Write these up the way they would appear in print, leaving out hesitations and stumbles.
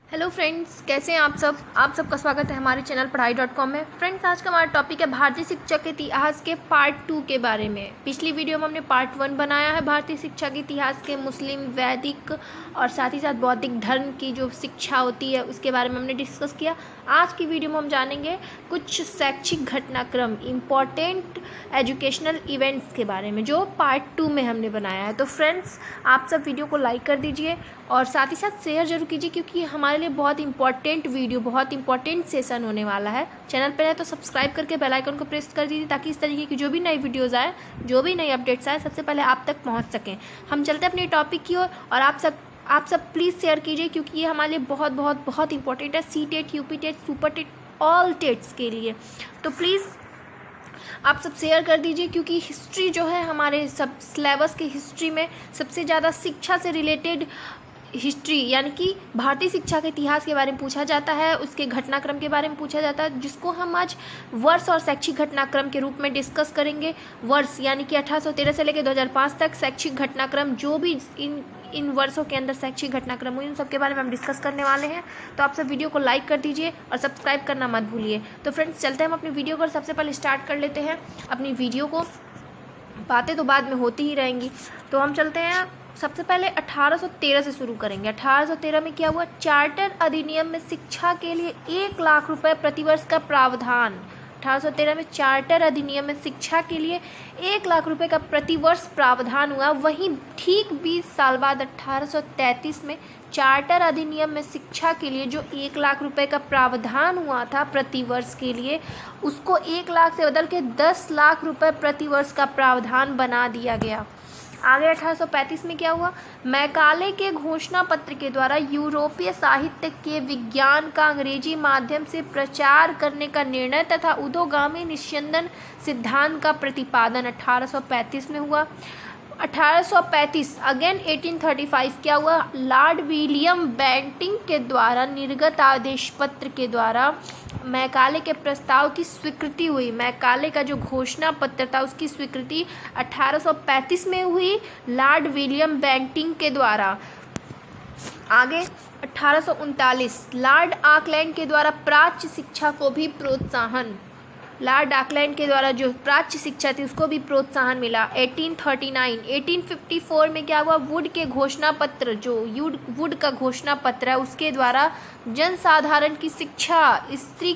Hello friends, कैसे हैं आप सबका स्वागत है हमारे चैनल पढ़ाई.com में। फ्रेंड्स, आज का हमारा टॉपिक है भारतीय शिक्षा के इतिहास के पार्ट 2 के बारे में। पिछली वीडियो में हमने पार्ट 1 बनाया है भारतीय शिक्षा के इतिहास के, मुस्लिम, वैदिक और साथ ही साथ बौद्धिक धर्म की जो शिक्षा होती है उसके बारे में हमने डिस्कस किया। आज की वीडियो में हम जानेंगे कुछ शैक्षिक घटनाक्रम, इम्पॉर्टेंट एजुकेशनल इवेंट्स के बारे में, जो पार्ट 2 में हमने बनाया है। तो फ्रेंड्स, आप सब वीडियो को लाइक कर दीजिए और साथ ही साथ शेयर जरूर कीजिए, क्योंकि हमारे लिए बहुत इंपॉर्टेंट वीडियो, बहुत इंपॉर्टेंट सेशन होने वाला है। चैनल पर है तो सब्सक्राइब करके बेल आइकन को प्रेस कर दीजिए, ताकि इस तरीके की जो भी नई वीडियोज़ आए, जो भी नई अपडेट्स आए, सबसे पहले आप तक पहुंच सकें। हम चलते हैं अपने टॉपिक की ओर और आप सब प्लीज़ शेयर कीजिए, क्योंकि ये हमारे लिए बहुत बहुत बहुत इंपॉर्टेंट है, C TET, UP TET, super TET, all TETs के लिए। तो प्लीज़ आप सब शेयर कर दीजिए, क्योंकि हिस्ट्री जो है हमारे सब सिलेबस के हिस्ट्री में सबसे ज़्यादा शिक्षा से रिलेटेड हिस्ट्री, यानी कि भारतीय शिक्षा के इतिहास के बारे में पूछा जाता है, उसके घटनाक्रम के बारे में पूछा जाता है, जिसको हम आज वर्ष और शैक्षिक घटनाक्रम के रूप में डिस्कस करेंगे। वर्ष यानी कि 1813 से लेकर 2005 तक शैक्षिक घटनाक्रम, जो भी इन वर्षों के अंदर शैक्षिक घटनाक्रम हुए, उन सब के बारे में हम डिस्कस करने वाले हैं। तो आप सब वीडियो को लाइक कर दीजिए और सब्सक्राइब करना मत भूलिए। तो फ्रेंड्स, चलते हैं हम अपनी वीडियो पर। सबसे पहले स्टार्ट कर लेते हैं अपनी वीडियो को। बातें तो बाद में होती ही रहेंगी, तो हम चलते हैं। सबसे पहले 1813 से शुरू करेंगे। 1813 में क्या हुआ? चार्टर अधिनियम में शिक्षा के लिए 1 लाख रुपए प्रतिवर्ष का प्रावधान। 1813 में चार्टर अधिनियम में शिक्षा के लिए 1 लाख रुपए का प्रतिवर्ष प्रावधान हुआ। वहीं ठीक 20 साल बाद 1833 में चार्टर अधिनियम में शिक्षा के लिए जो 1 लाख रुपए का प्रावधान हुआ था प्रतिवर्ष के लिए, उसको 1 लाख से बदल के 10 लाख रुपए प्रतिवर्ष का प्रावधान बना दिया गया। आगे 1835 में क्या हुआ? मैकाले के घोषणा पत्र के द्वारा यूरोपीय साहित्य के विज्ञान का अंग्रेजी माध्यम से प्रचार करने का निर्णय तथा उद्योगामी निस्यंदन सिद्धांत का प्रतिपादन 1835 में हुआ। 1835 अगेन 1835 क्या हुआ? लॉर्ड विलियम बेंटिंग के द्वारा निर्गत आदेश पत्र के द्वारा मैकाले के प्रस्ताव की स्वीकृति हुई। मैकाले का जो घोषणा पत्र था उसकी स्वीकृति 1835 में हुई लॉर्ड विलियम बेंटिंग के द्वारा। आगे 1839 लॉर्ड ऑकलैंड के द्वारा प्राच्य शिक्षा को भी प्रोत्साहन। लॉर्ड ऑकलैंड के द्वारा जो प्राच्य शिक्षा थी उसको भी प्रोत्साहन मिला। 1854 में क्या हुआ? वुड के घोषणा पत्र, जो वुड का घोषणा पत्र है, उसके द्वारा जनसाधारण की शिक्षा, स्त्री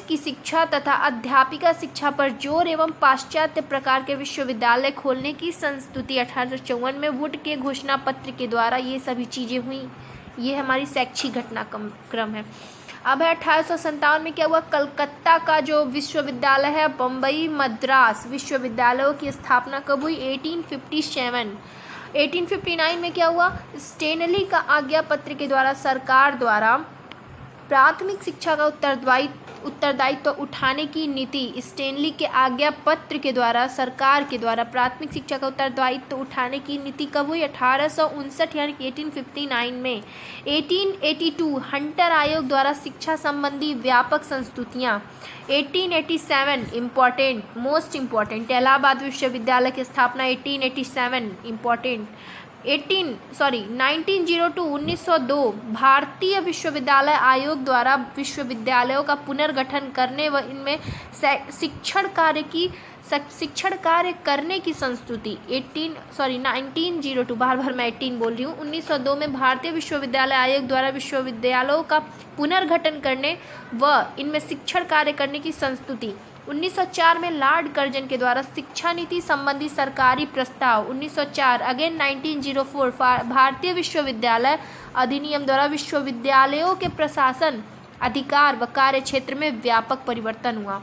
की शिक्षा तथा अध्यापिका शिक्षा पर जोर एवं पाश्चात्य प्रकार के विश्वविद्यालय खोलने की संस्तुति 1854 में वुड के घोषणा पत्र के द्वारा ये सभी चीज़ें हुई। ये हमारी शैक्षिक घटनाक्रम है। अब है 1857 में क्या हुआ? कलकत्ता का जो विश्वविद्यालय है, बम्बई मद्रास विश्वविद्यालयों की स्थापना कब हुई? 1857। 1859 में क्या हुआ? स्टेनली का आज्ञा पत्र के द्वारा सरकार द्वारा प्राथमिक शिक्षा का उत्तरदायित्व उठाने की नीति। स्टेनली के आज्ञा पत्र के द्वारा सरकार के द्वारा प्राथमिक शिक्षा का उत्तरदायित्व उठाने की नीति कब हुई? 1859 यानी कि 1859 में। 1882 हंटर आयोग द्वारा शिक्षा संबंधी व्यापक संस्तुतियाँ। 1887 इम्पॉर्टेंट, मोस्ट इम्पॉर्टेंट, इलाहाबाद विश्वविद्यालय की स्थापना 1887 इम्पॉर्टेंट। 1902 भारतीय विश्वविद्यालय आयोग द्वारा विश्वविद्यालयों का पुनर्गठन करने व इनमें शिक्षण कार्य करने की संस्तुति। 1902, बार मैं 18 बोल रही हूँ। 1902 में भारतीय विश्वविद्यालय आयोग द्वारा विश्वविद्यालयों का पुनर्गठन करने व इनमें शिक्षण कार्य करने की संस्तुति। 1904 में लॉर्ड कर्जन के द्वारा शिक्षा नीति संबंधी सरकारी प्रस्ताव। 1904 अगेन 1904 भारतीय विश्वविद्यालय अधिनियम द्वारा विश्वविद्यालयों के प्रशासन, अधिकार व कार्य क्षेत्र में व्यापक परिवर्तन हुआ।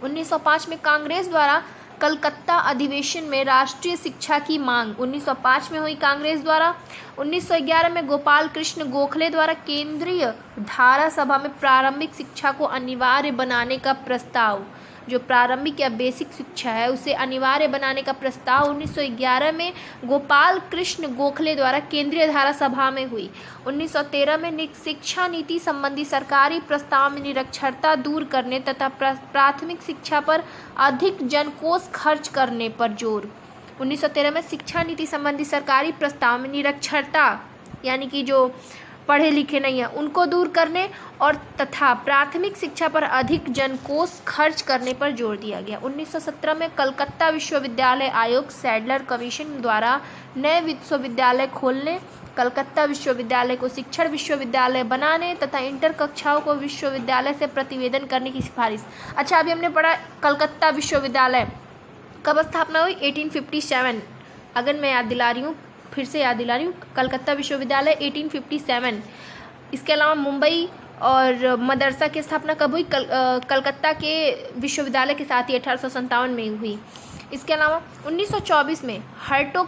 1905 में कांग्रेस द्वारा कलकत्ता अधिवेशन में राष्ट्रीय शिक्षा की मांग 1905 में हुई कांग्रेस द्वारा। 1911 में गोपाल कृष्ण गोखले द्वारा केंद्रीय धारा सभा में प्रारंभिक शिक्षा को अनिवार्य बनाने का प्रस्ताव, जो प्रारंभिक या बेसिक शिक्षा है उसे अनिवार्य बनाने का प्रस्ताव 1911 में गोपाल कृष्ण गोखले द्वारा केंद्रीय धारा सभा में हुई। 1913 में शिक्षा नीति संबंधी सरकारी प्रस्ताव में निरक्षरता दूर करने तथा प्राथमिक शिक्षा पर अधिक जनकोष खर्च करने पर जोर। 1913 में शिक्षा नीति संबंधी सरकारी प्रस्ताव में निरक्षरता, यानी कि जो पढ़े लिखे नहीं हैं उनको दूर करने और तथा प्राथमिक शिक्षा पर अधिक जनकोष खर्च करने पर जोर दिया गया। 1917 में कलकत्ता विश्वविद्यालय आयोग सैडलर कमीशन द्वारा नए विश्वविद्यालय खोलने, कलकत्ता विश्वविद्यालय को शिक्षण विश्वविद्यालय बनाने तथा इंटर कक्षाओं को विश्वविद्यालय से प्रतिवेदन करने की सिफारिश। अच्छा, अभी हमने पढ़ा कलकत्ता विश्वविद्यालय कब स्थापना हुई? 1857। अगर मैं याद दिला रही हूँ, फिर से याद दिला रही हूँ, कलकत्ता विश्वविद्यालय 1857। इसके अलावा मुंबई और मदरसा की स्थापना कब हुई? कलकत्ता के विश्वविद्यालय के साथ ही 1857 में हुई। इसके अलावा 1924 में हर्टोग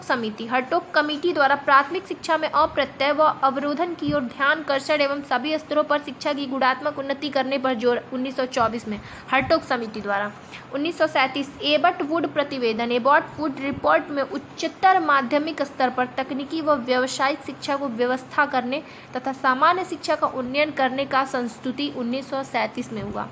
कमेटी द्वारा प्राथमिक शिक्षा में अप्रत्यय व अवरोधन की ओर ध्यानाकर्षण एवं सभी स्तरों पर शिक्षा की गुणात्मक उन्नति करने पर जोर। 1924 में हर्टोग समिति द्वारा। 1937 एबट वुड रिपोर्ट में उच्चतर माध्यमिक स्तर पर तकनीकी व व्यावसायिक शिक्षा को व्यवस्था करने तथा सामान्य शिक्षा का उन्नयन करने का संस्तुति 1937 में हुआ।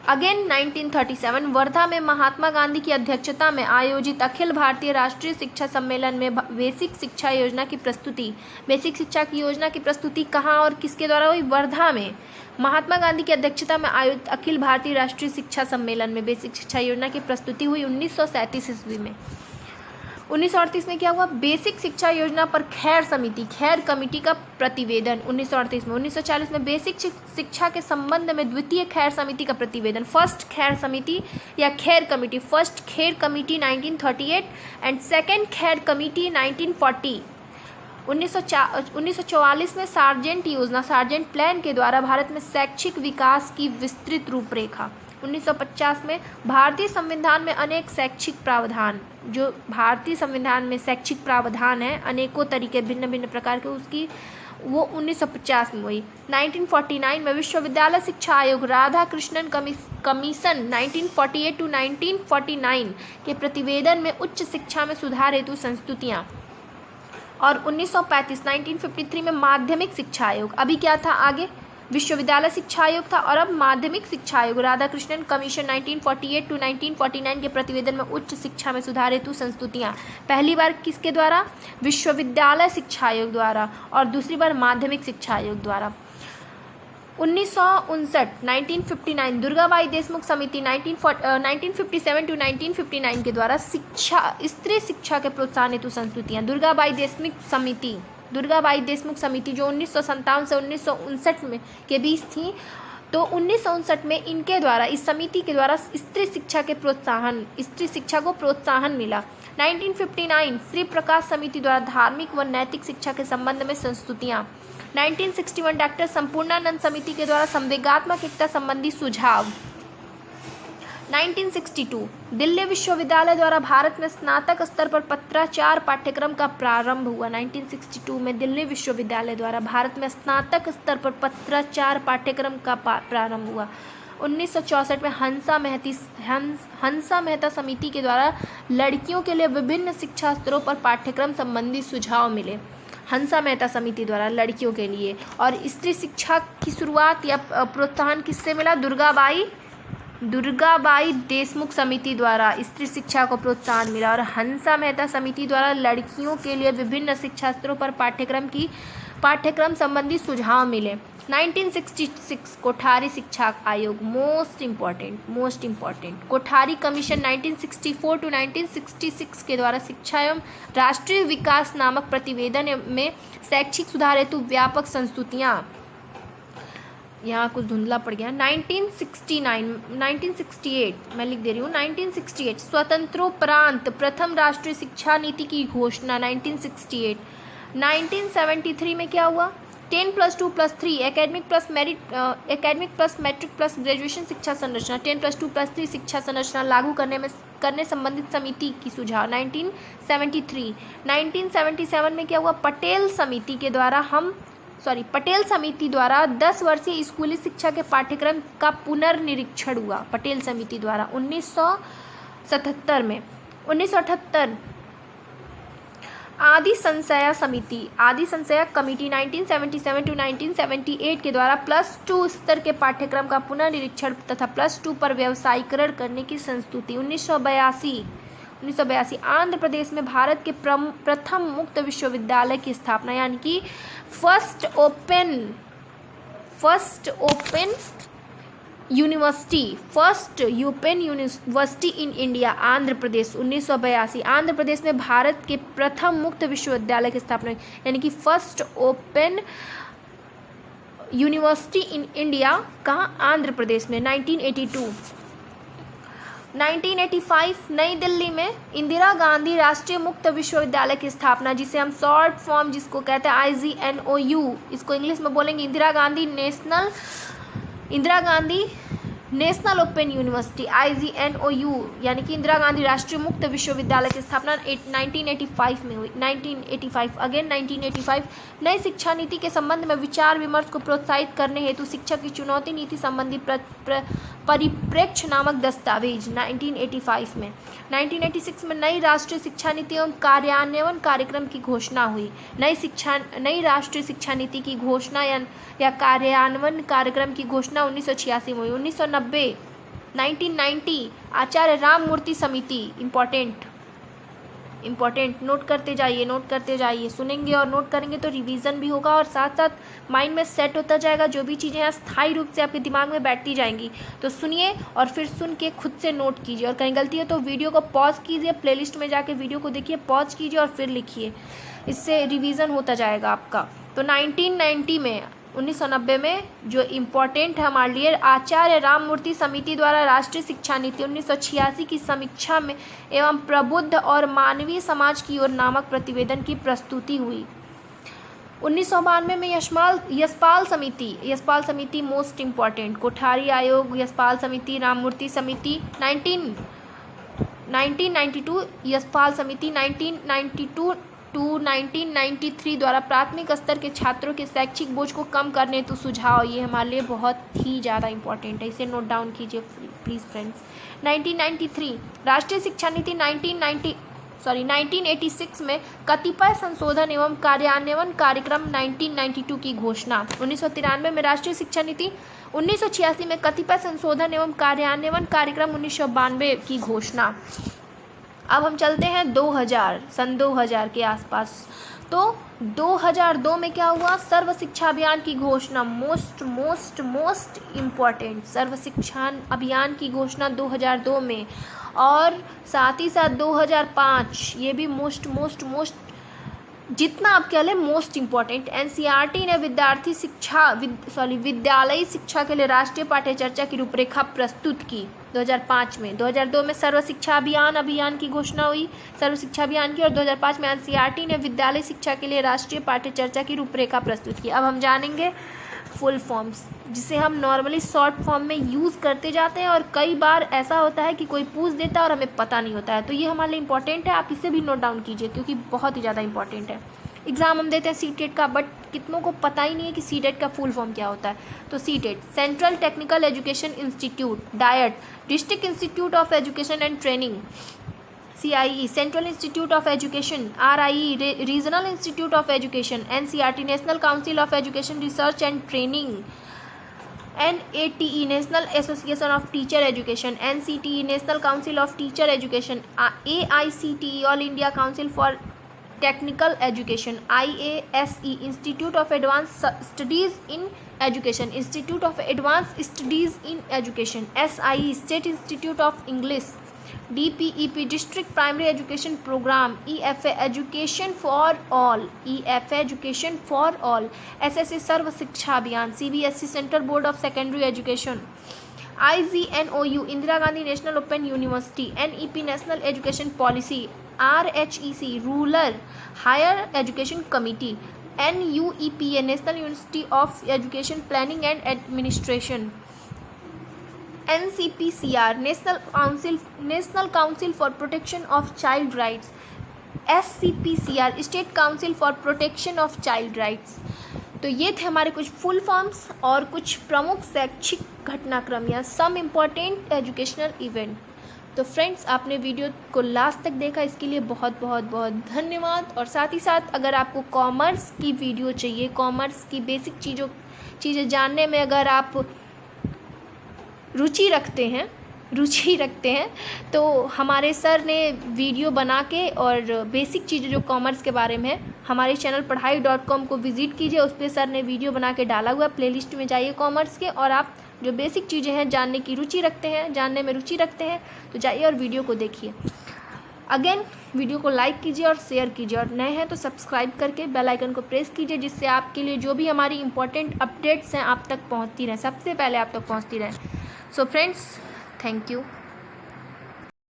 अगेन 1937 वर्धा में महात्मा गांधी की अध्यक्षता में आयोजित अखिल भारतीय राष्ट्रीय शिक्षा सम्मेलन में बेसिक शिक्षा योजना की प्रस्तुति। बेसिक शिक्षा की योजना की प्रस्तुति कहाँ और किसके द्वारा हुई? वर्धा में महात्मा गांधी की अध्यक्षता में आयोजित अखिल भारतीय राष्ट्रीय शिक्षा सम्मेलन में बेसिक शिक्षा योजना की प्रस्तुति हुई 1937 ईस्वी में। 1938 में क्या हुआ? बेसिक शिक्षा योजना पर खैर कमेटी का प्रतिवेदन 1938 में। 1940 में बेसिक शिक्षा के संबंध में द्वितीय खैर समिति का प्रतिवेदन, फर्स्ट खैर समिति या खैर कमेटी, फर्स्ट खैर कमेटी 1938 एंड सेकेंड खैर कमेटी 1940। 1944 में सार्जेंट प्लान के द्वारा भारत में शैक्षिक विकास की विस्तृत रूपरेखा। 1950 में भारतीय संविधान में अनेक शैक्षिक प्रावधान, जो भारतीय संविधान में शैक्षिक प्रावधान है अनेकों तरीके भिन्न भिन्न प्रकार के, उसकी वो 1950 में हुई। 1949 में विश्वविद्यालय शिक्षा आयोग राधाकृष्णन कमीशन 1948 to 1949 के प्रतिवेदन में उच्च शिक्षा में सुधार हेतु संस्तुतियाँ। और 1953 में माध्यमिक शिक्षा आयोग, अभी क्या था आगे? विश्वविद्यालय शिक्षा आयोग था और अब माध्यमिक शिक्षा आयोग राधाकृष्णन कमीशन 1948 to 1949 के प्रतिवेदन में उच्च शिक्षा में सुधार हेतु संस्तुतियाँ। पहली बार किसके द्वारा? विश्वविद्यालय शिक्षा आयोग द्वारा और दूसरी बार माध्यमिक शिक्षा आयोग द्वारा। 1959 दुर्गाबाई देशमुख समिति 1957 to 1959 के द्वारा स्त्री शिक्षा के प्रोत्साहन हेतु संस्तुतियाँ। दुर्गाबाई देशमुख समिति जो 1957 से 1959 में के बीच थी, तो 1959 में इनके द्वारा, इस समिति के द्वारा स्त्री शिक्षा को प्रोत्साहन मिला। 1959 श्री प्रकाश समिति द्वारा धार्मिक व नैतिक शिक्षा के संबंध में संस्तुतियाँ। 1961 डॉक्टर संपूर्णानंद समिति के द्वारा संवेगात्मक एकता संबंधी सुझाव। 1962 दिल्ली विश्वविद्यालय द्वारा भारत में स्नातक स्तर पर पत्राचार पाठ्यक्रम का प्रारंभ हुआ। 1962 में दिल्ली विश्वविद्यालय द्वारा भारत में स्नातक स्तर पर पत्राचार पाठ्यक्रम का प्रारंभ हुआ। 1964 में हंसा मेहता समिति के द्वारा लड़कियों के लिए विभिन्न शिक्षा स्तरों पर पाठ्यक्रम संबंधी सुझाव मिले। हंसा मेहता समिति द्वारा लड़कियों के लिए। और स्त्री शिक्षा की शुरुआत या प्रोत्साहन किससे मिला? दुर्गाबाई देशमुख समिति द्वारा स्त्री शिक्षा को प्रोत्साहन मिला और हंसा मेहता समिति द्वारा लड़कियों के लिए विभिन्न शिक्षा स्तरों पर पाठ्यक्रम संबंधी सुझाव मिले। 1966 कोठारी शिक्षा आयोग, most important Kothari commission 1964 to 1966 के द्वारा शिक्षा एवं राष्ट्रीय विकास नामक प्रतिवेदन में शैक्षिक सुधार हेतु व्यापक संस्तुतियाँ। यहाँ कुछ धुंधला पड़ गया। 1968 मैं लिख दे रही हूँ। 1968 स्वतंत्रोपरांत प्रथम राष्ट्रीय शिक्षा नीति की घोषणा। 1973 में क्या हुआ? 10+2+3 academic plus matric plus graduation शिक्षा संरचना, 10+2+3 शिक्षा संरचना लागू करने संबंधित समिति की सुझाव। 1977 में क्या हुआ? पटेल समिति द्वारा 10 वर्षीय स्कूली शिक्षा के पाठ्यक्रम का पुनर्निरीक्षण हुआ। पटेल समिति द्वारा 1978 में। 1978 आदि संशया कमेटी 1977 to 1978 के द्वारा +2 स्तर के पाठ्यक्रम का पुनर्निरीक्षण तथा +2 पर व्यावसायीकरण करने की संस्तुति। 1982 आंध्र प्रदेश में भारत के प्रथम मुक्त विश्वविद्यालय की स्थापना, यानी कि first open university in India, Andhra Pradesh 1982 Andhra Pradesh में भारत के प्रथम मुक्त विश्वविद्यालय की स्थापना, यानी कि first open university in India कहाँ, आंध्र प्रदेश में। 1985 नई दिल्ली में इंदिरा गांधी राष्ट्रीय मुक्त विश्वविद्यालय की स्थापना, जिसे हम शॉर्ट फॉर्म जिसको कहते हैं IGNOU, इसको इंग्लिश में बोलेंगे Indira Gandhi national open university, IGNOU, यानी कि इंदिरा गांधी राष्ट्रीय मुक्त विश्वविद्यालय की स्थापना 1985 में हुई। 1985 नई शिक्षा नीति के संबंध में विचार विमर्श को प्रोत्साहित करने हेतु शिक्षा की चुनौती नीति संबंधी परिप्रेक्ष्य नामक दस्तावेज 1985 में। 1986 में नई राष्ट्रीय शिक्षा नीति एवं कार्यान्वयन कार्यक्रम की घोषणा हुई। नई राष्ट्रीय शिक्षा नीति की घोषणा या कार्यान्वयन कार्यक्रम की घोषणा 1986 में हुई। 1990 आचार्य राममूर्ति समिति, इम्पोर्टेंट नोट करते जाइए, सुनेंगे और नोट करेंगे तो रिवीजन भी होगा और साथ साथ माइंड में सेट होता जाएगा। जो भी चीज़ें अस्थायी रूप से आपके दिमाग में बैठती जाएंगी, तो सुनिए और फिर सुन के खुद से नोट कीजिए, और कहीं गलती है तो वीडियो को पॉज कीजिए, प्लेलिस्ट में जाके वीडियो को देखिए, पॉज कीजिए और फिर लिखिए, इससे रिवीजन होता जाएगा आपका। तो 1990 में जो इम्पोर्टेंट है हमारे लिए, आचार्य राममूर्ति समिति द्वारा राष्ट्रीय शिक्षा नीति 1986 की समीक्षा में एवं प्रबुद्ध और मानवीय समाज की ओर नामक प्रतिवेदन की प्रस्तुति हुई। 1992 में यशपाल समिति मोस्ट इम्पॉर्टेंट, कोठारी आयोग, यशपाल समिति, राममूर्ति समिति। 1992 यशपाल समिति 1992 टू 1993 द्वारा प्राथमिक स्तर के छात्रों के शैक्षिक बोझ को कम करने हेतु सुझाव, ये हमारे लिए बहुत ही ज़्यादा इंपॉर्टेंट है, इसे नोट डाउन कीजिए प्लीज़ फ्रेंड्स। 1993 राष्ट्रीय शिक्षा नीति 1986 में कतिपय संशोधन एवं कार्यान्वयन कार्यक्रम 1992 की घोषणा। 1993 में राष्ट्रीय शिक्षा नीति, 1986 में कतिपय संशोधन एवं कार्यान्वयन कार्यक्रम 1992 की घोषणा। अब हम चलते हैं 2000 के आसपास। तो 2002 में क्या हुआ, सर्व शिक्षा अभियान की घोषणा, मोस्ट इम्पॉर्टेंट, सर्व शिक्षा अभियान की घोषणा 2002 में। और साथ ही साथ 2005, ये भी मोस्ट जितना आप कह लें मोस्ट इम्पॉर्टेंट, NCERT ने विद्यालयी शिक्षा के लिए राष्ट्रीय पाठ्यचर्या की रूपरेखा प्रस्तुत की 2005 में। 2002 में सर्व शिक्षा अभियान की घोषणा हुई, सर्व शिक्षा अभियान की, और 2005 में NCERT ने विद्यालय शिक्षा के लिए राष्ट्रीय पाठ्यचर्या की रूपरेखा प्रस्तुत की। अब हम जानेंगे फुल फॉर्म्स, जिसे हम नॉर्मली शॉर्ट फॉर्म में यूज़ करते जाते हैं, और कई बार ऐसा होता है कि कोई पूछ देता है और हमें पता नहीं होता है, तो ये हमारे लिए इंपॉर्टेंट है, आप इसे भी नोट डाउन कीजिए क्योंकि बहुत ही ज़्यादा इंपॉर्टेंट है। एग्जाम हम देते हैं सीटेट का, बट कितनों को पता ही नहीं है कि सीटेट का फुल फॉर्म क्या होता है। तो CTET central technical education institute, diet district institute of education and training, CIE central institute of education, RIE regional institute of education, NCERT national council of education research and training, NATE national association of teacher education, NCTE national council of teacher education, AICTE all India council for technical education, IASE institute of advance studies in education, institute of advance studies in education, SIE state institute of English, DPEP district primary education programme, EFA education for all, SSA Sarva Shiksha Abhiyan, CBSE central board of secondary education, IGNOU Indira Gandhi national open university, NEP national education policy, RHEC rural higher education committee, NUEPA national university of education planning and administration, NCPCR national council for protection of child rights, SCPCR state council for protection of child rights. तो ये थे हमारे कुछ full forms और कुछ प्रमुख शैक्षिक घटनाक्रम या सम इम्पॉर्टेंट एजुकेशनल इवेंट। तो फ्रेंड्स, आपने वीडियो को लास्ट तक देखा, इसके लिए बहुत बहुत बहुत धन्यवाद। और साथ ही साथ अगर आपको कॉमर्स की वीडियो चाहिए, कॉमर्स की बेसिक चीज़ें जानने में अगर आप रुचि रखते हैं, रुचि रखते हैं, तो हमारे सर ने वीडियो बना के और बेसिक चीज़ें जो कॉमर्स के बारे में है, हमारे चैनल पढ़ाई.com को विज़िट कीजिए। उस पर सर ने वीडियो बना के डाला हुआ है, प्लेलिस्ट में जाइए कॉमर्स के, और आप जो बेसिक चीज़ें हैं जानने की रुचि रखते हैं, जानने में रुचि रखते हैं, तो जाइए और वीडियो को देखिए। अगेन वीडियो को लाइक कीजिए और शेयर कीजिए, और नए हैं तो सब्सक्राइब करके बेल आइकन को प्रेस कीजिए, जिससे आपके लिए जो भी हमारी इंपॉर्टेंट अपडेट्स हैं आप तक पहुंचती रहें, सबसे पहले आप तक पहुंचती रहें। So friends, thank you.